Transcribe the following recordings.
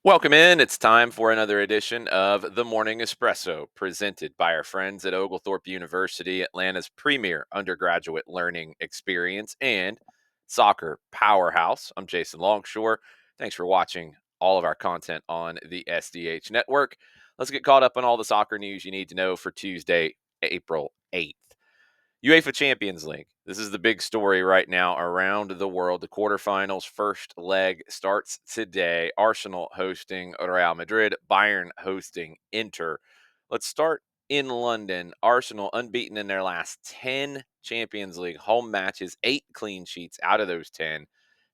Welcome in. It's time for another edition of the Morning Espresso, presented by our friends at Oglethorpe University, Atlanta's premier undergraduate learning experience and soccer powerhouse. I'm Jason Longshore. Thanks for watching all of our content on the SDH Network. Let's get caught up on all the soccer news you need to know for Tuesday, April 8th. UEFA Champions League. This is the big story right now around the world. The quarterfinals first leg starts today. Arsenal hosting Real Madrid, Bayern hosting Inter. Let's start in London. Arsenal unbeaten in their last 10 Champions League home matches, 8 clean sheets out of those 10.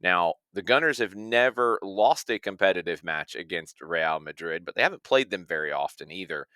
Now, the Gunners have never lost a competitive match against Real Madrid, but they haven't played them very often either.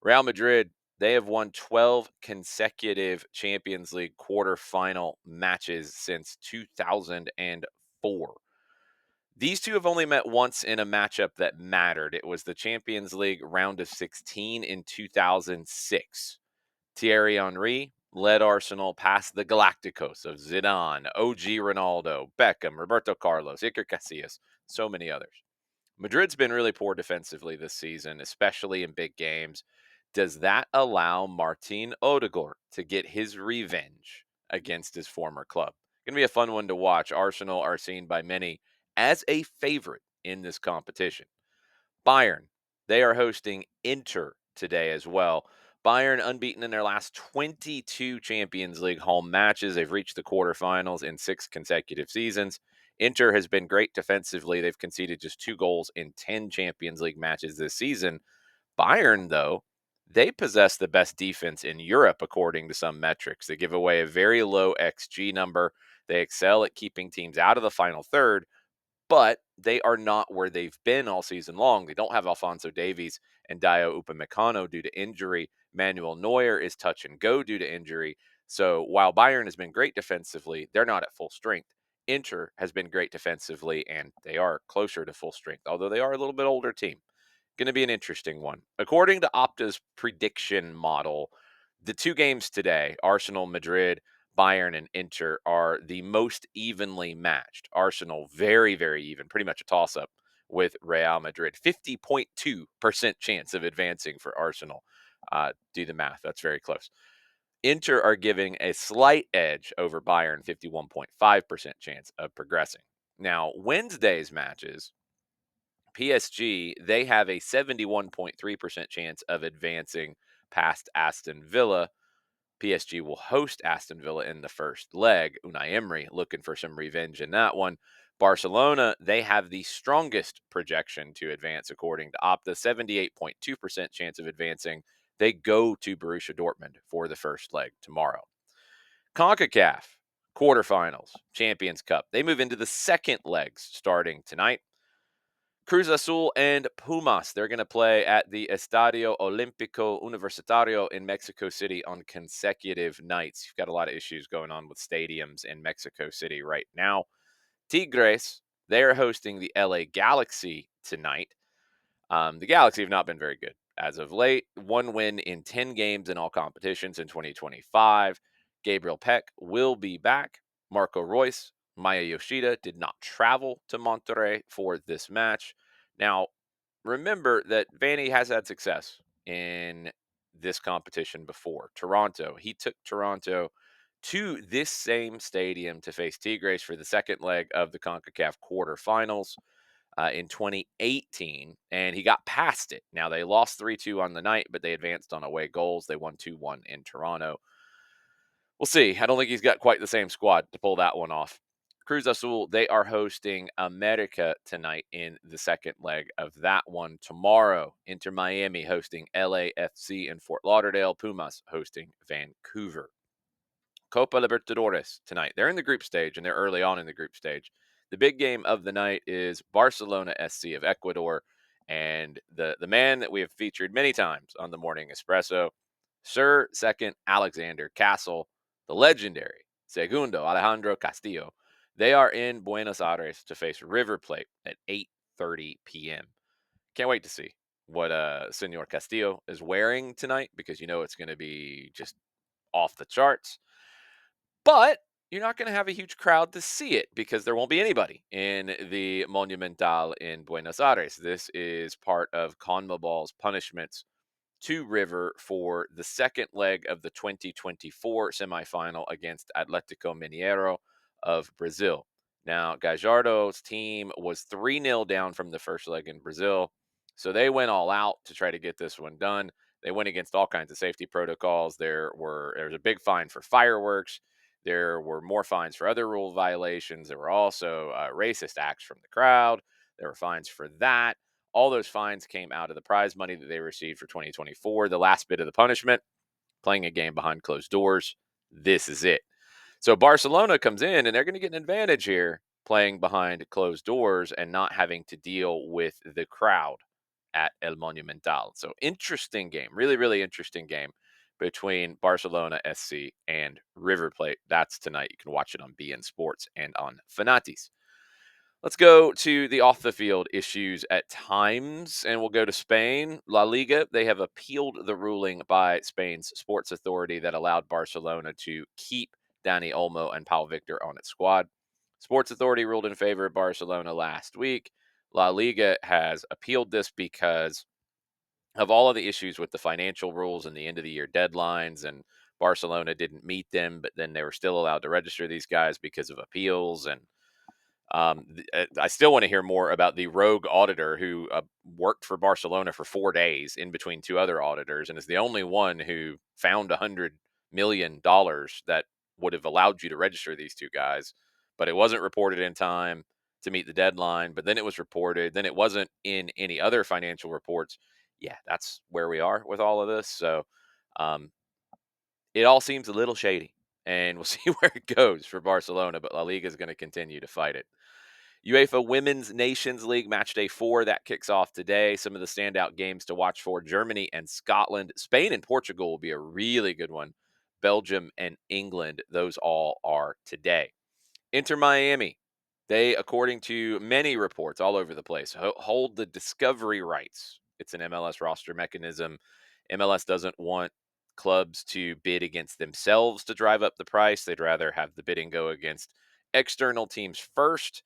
Real Madrid, they have won 12 consecutive Champions League quarterfinal matches since 2004. These two have only met once in a matchup that mattered. It was the Champions League round of 16 in 2006. Thierry Henry led Arsenal past the Galacticos of Zidane, OG Ronaldo, Beckham, Roberto Carlos, Iker Casillas, so many others. Madrid's been really poor defensively this season, especially in big games. Does that allow Martin Odegaard to get his revenge against his former club? Going to be a fun one to watch. Arsenal are seen by many as a favorite in this competition. Bayern, they are hosting Inter today as well. Bayern unbeaten in their last 22 Champions League home matches. They've reached the quarterfinals in 6 consecutive seasons. Inter has been great defensively. They've conceded just 2 goals in 10 Champions League matches this season. Bayern, though, they possess the best defense in Europe, according to some metrics. They give away a very low XG number. They excel at keeping teams out of the final third, but they are not where they've been all season long. They don't have Alphonso Davies and Dayot Upemecano due to injury. Manuel Neuer is touch and go due to injury. So while Bayern has been great defensively, they're not at full strength. Inter has been great defensively, and they are closer to full strength, although they are a little bit older team. Going to be an interesting one. According to Opta's prediction model, the two games today, Arsenal, Madrid, Bayern, and Inter, are the most evenly matched. Arsenal, very, very even, pretty much a toss up with Real Madrid. 50.2% chance of advancing for Arsenal. Do the math. That's very close. Inter are giving a slight edge over Bayern, 51.5% chance of progressing. Now, Wednesday's matches, PSG, they have a 71.3% chance of advancing past Aston Villa. PSG will host Aston Villa in the first leg. Unai Emery looking for some revenge in that one. Barcelona, they have the strongest projection to advance according to Opta, 78.2% chance of advancing. They go to Borussia Dortmund for the first leg tomorrow. CONCACAF quarterfinals, Champions Cup. They move into the second legs starting tonight. Cruz Azul and Pumas, they're going to play at the Estadio Olímpico Universitario in Mexico City on consecutive nights. You've got a lot of issues going on with stadiums in Mexico City right now. Tigres, they are hosting the LA Galaxy tonight. The Galaxy have not been very good as of late. One win in 10 games in all competitions in 2025. Gabriel Peck will be back. Marco Reus, Maya Yoshida did not travel to Monterrey for this match. Now, remember that Vanny has had success in this competition before. Toronto, he took Toronto to this same stadium to face Tigres for the second leg of the CONCACAF quarterfinals in 2018, and he got past it. Now, they lost 3-2 on the night, but they advanced on away goals. They won 2-1 in Toronto. We'll see. I don't think he's got quite the same squad to pull that one off. Cruz Azul, they are hosting America tonight in the second leg of that one. Tomorrow, Inter Miami hosting LAFC in Fort Lauderdale. Pumas hosting Vancouver. Copa Libertadores tonight. They're in the group stage, and they're early on in the group stage. The big game of the night is Barcelona SC of Ecuador, and the man that we have featured many times on the Morning Espresso, Sir Second Alexander Castle, the legendary Segundo Alejandro Castillo. They are in Buenos Aires to face River Plate at 8:30 p.m. Can't wait to see what Senor Castillo is wearing tonight, because you know it's going to be just off the charts. But you're not going to have a huge crowd to see it because there won't be anybody in the Monumental in Buenos Aires. This is part of CONMEBOL's punishments to River for the second leg of the 2024 semifinal against Atletico Mineiro of Brazil. Now, Gajardo's team was 3-0 down from the first leg in Brazil, so they went all out to try to get this one done. They went against all kinds of safety protocols. There was a big fine for fireworks. There were more fines for other rule violations. There were also racist acts from the crowd. There were fines for that. All those fines came out of the prize money that they received for 2024. The last bit of the punishment, playing a game behind closed doors. This is it. So Barcelona comes in and they're going to get an advantage here playing behind closed doors and not having to deal with the crowd at El Monumental. So interesting game, really, really interesting game between Barcelona SC and River Plate. That's tonight. You can watch it on BN Sports and on Fanatis. Let's go to the off the field issues at times, and we'll go to Spain. La Liga, they have appealed the ruling by Spain's sports authority that allowed Barcelona to keep Dani Olmo and Pau Victor on its squad. Sports authority ruled in favor of Barcelona last week. La Liga has appealed this because of all of the issues with the financial rules and the end of the year deadlines, and Barcelona didn't meet them, but then they were still allowed to register these guys because of appeals. And I still want to hear more about the rogue auditor who worked for Barcelona for 4 days in between two other auditors and is the only one who found $100 million that would have allowed you to register these two guys. But it wasn't reported in time to meet the deadline. But then it was reported. Then it wasn't in any other financial reports. Yeah, that's where we are with all of this. So um, it all seems a little shady. And we'll see where it goes for Barcelona. But La Liga is going to continue to fight it. UEFA Women's Nations League match day 4 that kicks off today. Some of the standout games to watch for: Germany and Scotland. Spain and Portugal will be a really good one. Belgium and England, those all are today. Inter Miami, they, according to many reports all over the place, hold the discovery rights. It's an MLS roster mechanism. MLS doesn't want clubs to bid against themselves to drive up the price. They'd rather have the bidding go against external teams first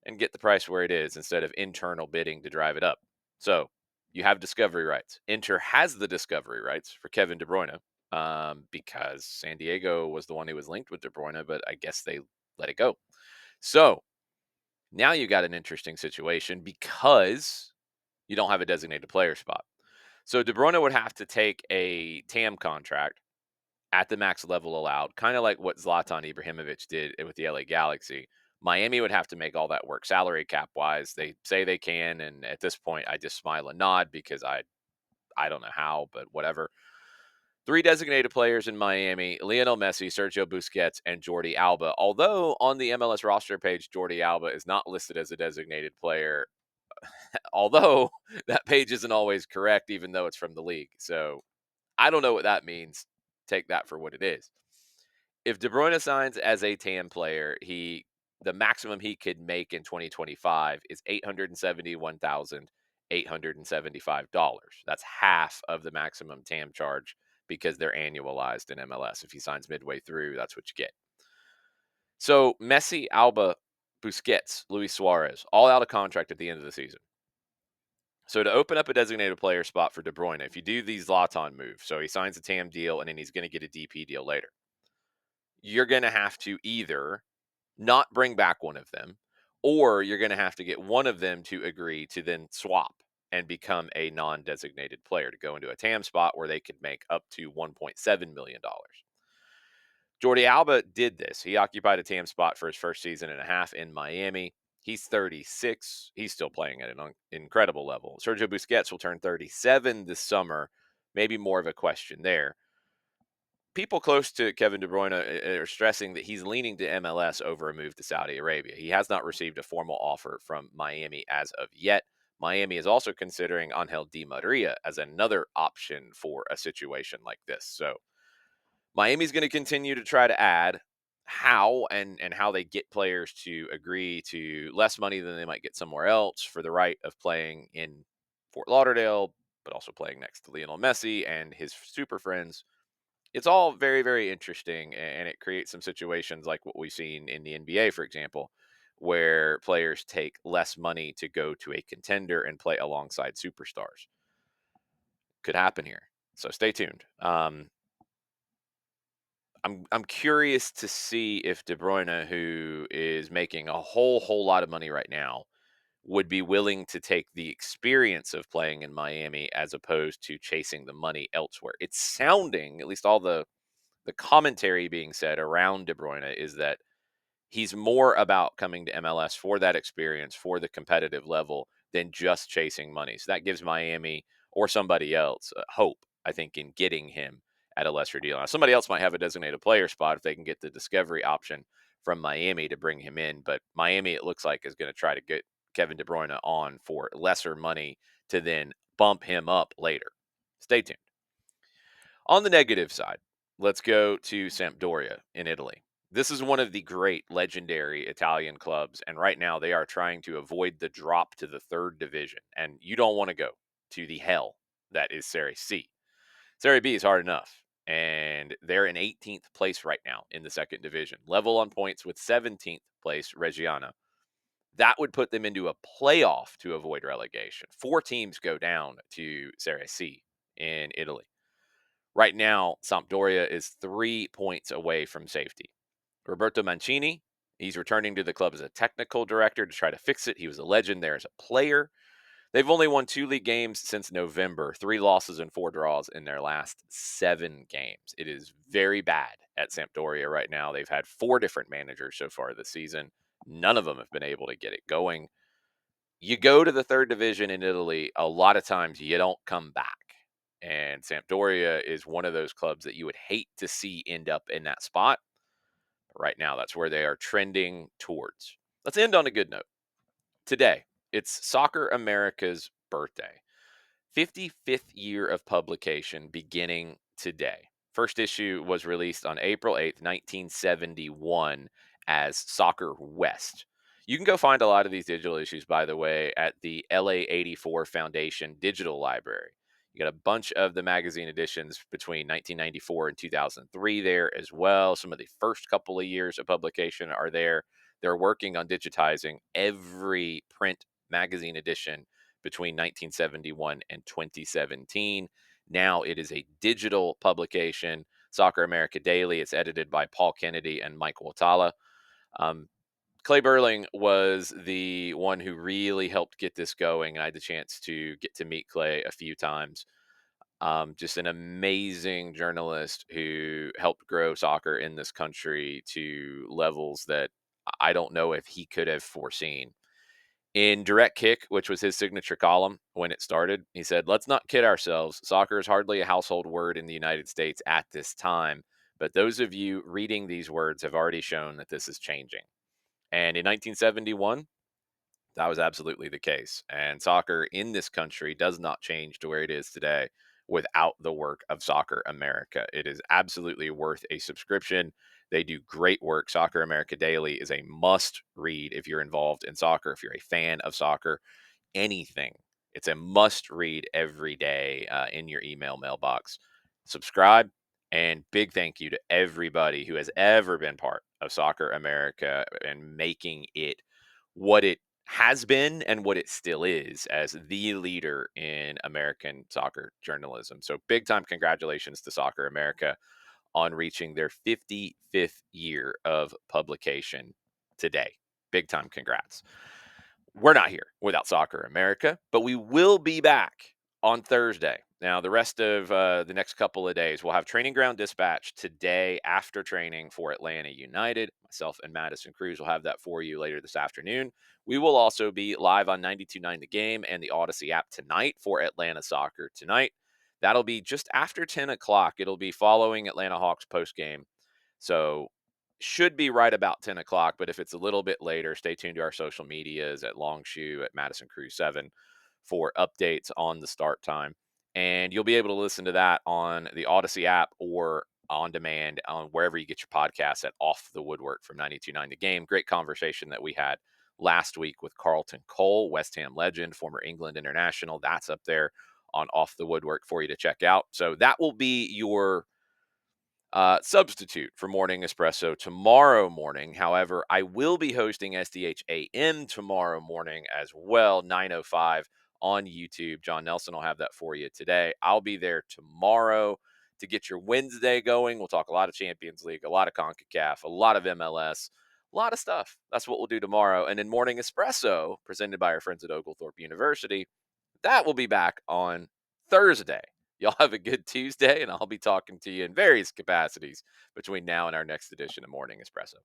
and get the price where it is instead of internal bidding to drive it up. So you have discovery rights. Inter has the discovery rights for Kevin De Bruyne because San Diego was the one who was linked with De Bruyne, but I guess they let it go. So now you got an interesting situation because you don't have a designated player spot. So De Bruyne would have to take a TAM contract at the max level allowed, kind of like what Zlatan Ibrahimovic did with the LA Galaxy. Miami would have to make all that work salary cap wise. They say they can, and at this point, I just smile and nod because I don't know how, but whatever. 3 designated players in Miami: Lionel Messi, Sergio Busquets, and Jordi Alba. Although on the MLS roster page, Jordi Alba is not listed as a designated player, although that page isn't always correct, even though it's from the league. So I don't know what that means. Take that for what it is. If De Bruyne signs as a TAM player, the maximum he could make in 2025 is $871,875. That's half of the maximum TAM charge because they're annualized in MLS. If he signs midway through, that's what you get. So Messi, Alba, Busquets, Luis Suarez, all out of contract at the end of the season. So to open up a designated player spot for De Bruyne, if you do these Zlatan moves, so he signs a TAM deal and then he's going to get a DP deal later, you're going to have to either not bring back one of them, or you're going to have to get one of them to agree to then swap and become a non designated player to go into a TAM spot where they could make up to $1.7 million. Jordi Alba did this. He occupied a TAM spot for his first season and a half in Miami. He's 36. He's still playing at an incredible level. Sergio Busquets will turn 37 this summer. Maybe more of a question there. People close to Kevin De Bruyne are stressing that he's leaning to MLS over a move to Saudi Arabia. He has not received a formal offer from Miami as of yet. Miami is also considering Angel Di Maria as another option for a situation like this. So Miami's going to continue to try to add how and how they get players to agree to less money than they might get somewhere else for the right of playing in Fort Lauderdale, but also playing next to Lionel Messi and his super friends. It's all very, very interesting, and it creates some situations like what we've seen in the NBA, for example, where players take less money to go to a contender and play alongside superstars. Could happen here. So stay tuned. I'm curious to see if De Bruyne, who is making a whole lot of money right now, would be willing to take the experience of playing in Miami as opposed to chasing the money elsewhere. It's sounding, at least all the commentary being said around De Bruyne, is that he's more about coming to MLS for that experience, for the competitive level, than just chasing money. So that gives Miami or somebody else hope, I think, in getting him at a lesser deal. Now, somebody else might have a designated player spot if they can get the discovery option from Miami to bring him in. But Miami, it looks like, is going to try to get Kevin De Bruyne on for lesser money to then bump him up later. Stay tuned. On the negative side, let's go to Sampdoria in Italy. This is one of the great legendary Italian clubs, and right now they are trying to avoid the drop to the third division. And you don't want to go to the hell that is Serie C. Serie B is hard enough, and they're in 18th place right now in the second division, level on points with 17th place Reggiana. That would put them into a playoff to avoid relegation. Four teams go down to Serie C in Italy. Right now, Sampdoria is 3 points away from safety. Roberto Mancini, he's returning to the club as a technical director to try to fix it. He was a legend there as a player. They've only won 2 league games since November, 3 losses and 4 draws in their last 7 games. It is very bad at Sampdoria right now. They've had 4 different managers so far this season. None of them have been able to get it going. You go to the third division in Italy, a lot of times you don't come back. And Sampdoria is one of those clubs that you would hate to see end up in that spot. But right now, that's where they are trending towards. Let's end on a good note. Today, it's Soccer America's birthday. 55th year of publication beginning today. First issue was released on April 8th, 1971 as Soccer West. You can go find a lot of these digital issues, by the way, at the LA84 Foundation Digital Library. You got a bunch of the magazine editions between 1994 and 2003 there as well. Some of the first couple of years of publication are there. They're working on digitizing every print magazine edition between 1971 and 2017. Now it is a digital publication, Soccer America Daily. It's edited by Paul Kennedy and Mike Watala. Um, Clay Burling was the one who really helped get this going. I had the chance to get to meet Clay a few times. Just an amazing journalist who helped grow soccer in this country to levels that I don't know if he could have foreseen. In Direct Kick, which was his signature column when it started, he said, "Let's not kid ourselves. Soccer is hardly a household word in the United States at this time. But those of you reading these words have already shown that this is changing." And in 1971, that was absolutely the case. And soccer in this country does not change to where it is today without the work of Soccer America. It is absolutely worth a subscription. They do great work. Soccer America Daily is a must read if you're involved in soccer, if you're a fan of soccer, anything. It's a must read every day in your email mailbox. Subscribe, and big thank you to everybody who has ever been part of Soccer America and making it what it has been and what it still is as the leader in American soccer journalism. So, big time congratulations to Soccer America on reaching their 55th year of publication today. Big time congrats. We're not here without Soccer America, but we will be back on Thursday. Now, the rest of the next couple of days, we'll have Training Ground Dispatch today after training for Atlanta United. Myself and Madison Cruz will have that for you later this afternoon. We will also be live on 92.9 The Game and the Odyssey app tonight for Atlanta Soccer tonight. That'll be just after 10 o'clock. It'll be following Atlanta Hawks postgame. So should be right about 10 o'clock, but if it's a little bit later, stay tuned to our social medias at Longshoe, at Madison Cruz 7 for updates on the start time. And you'll be able to listen to that on the Odyssey app or on demand on wherever you get your podcasts at Off the Woodwork from 92.9 The Game. Great conversation that we had last week with Carlton Cole, West Ham legend, former England international. That's up there on Off the Woodwork for you to check out. So that will be your substitute for Morning Espresso tomorrow morning. However, I will be hosting SDH AM tomorrow morning as well, 9:05 on YouTube. John Nelson will have that for you today. I'll be there tomorrow to get your Wednesday going. We'll talk a lot of Champions League, a lot of CONCACAF, a lot of MLS, a lot of stuff. That's what we'll do tomorrow. And then Morning Espresso, presented by our friends at Oglethorpe University, that will be back on Thursday. Y'all have a good Tuesday, and I'll be talking to you in various capacities between now and our next edition of Morning Espresso.